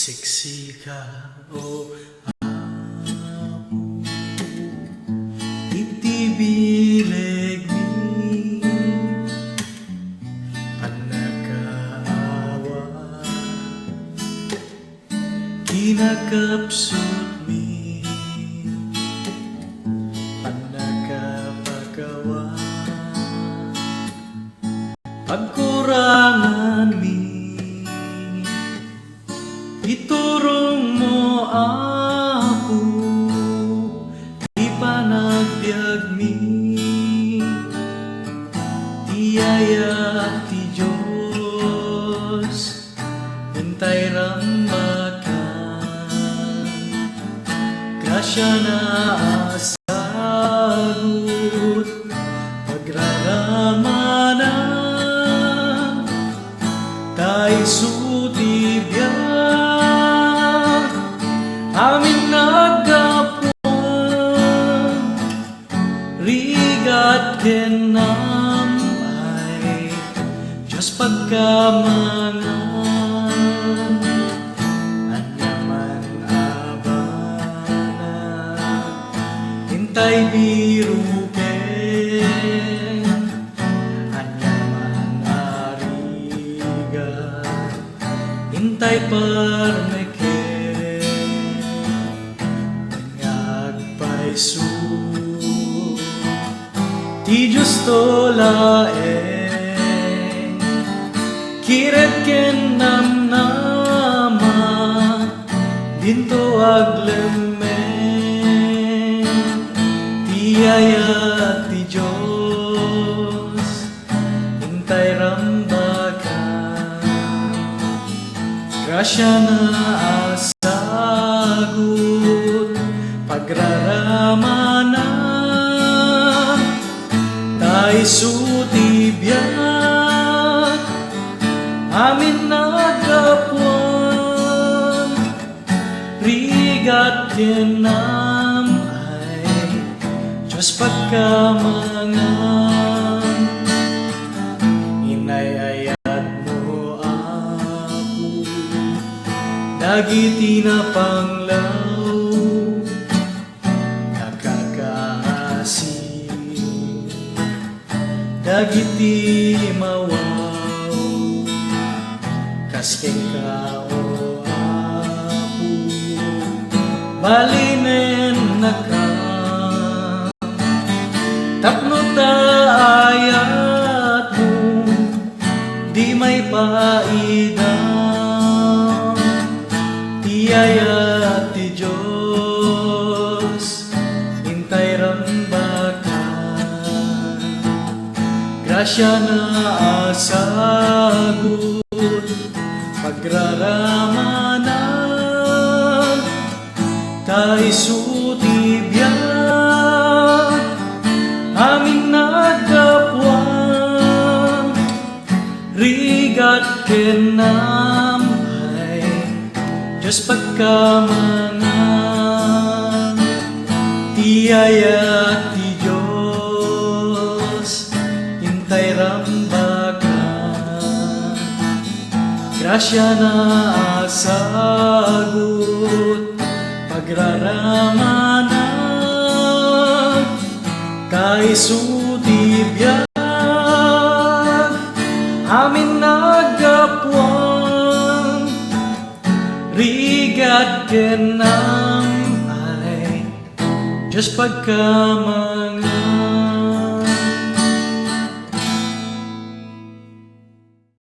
Siksika o amo, itibilig mi panakaawa, kinakapsot mi panakapagawa, pagkurangan mi. Iturong mo ako, di panagbiag mi, tiyaya ti Diyos, hintay rambakan, grasya na asagot, pagraramanan, tay sutibyan. Amin nagdapuan, rigat kenam ay Diyos pagkamangan, anyaman abana, hintay biruken, anyaman arigan, hintay parmeken. Ti Diyos tolaeng, kiret ken namnama, dinto aglemeng, tiyaya ti Diyos, hintay rambakan, grasya na asagot, pagraramanan, tay sutibyan, amin nagdapuan, rigat kenam ay Diyos pagkamangan, inayayat mo ako, dagiti na panglaw, dagiti mawaw, kaskeng ka o apo, balinen nakam, tapno taayat mo, di may paidam, tiyaya ti Diyos, hintay rambakan, grasya na asagot, pagraramanan, tay sutibyan, aming nagdapuan, rigat kenam ay Diyos pagkamangan, tiyaya ti Diyos, hintay rambakan, grasya na asagot, pagraramanan, tay sutibyan, amin nagdapuan, rigat kenam ay Diyos pagkamangan.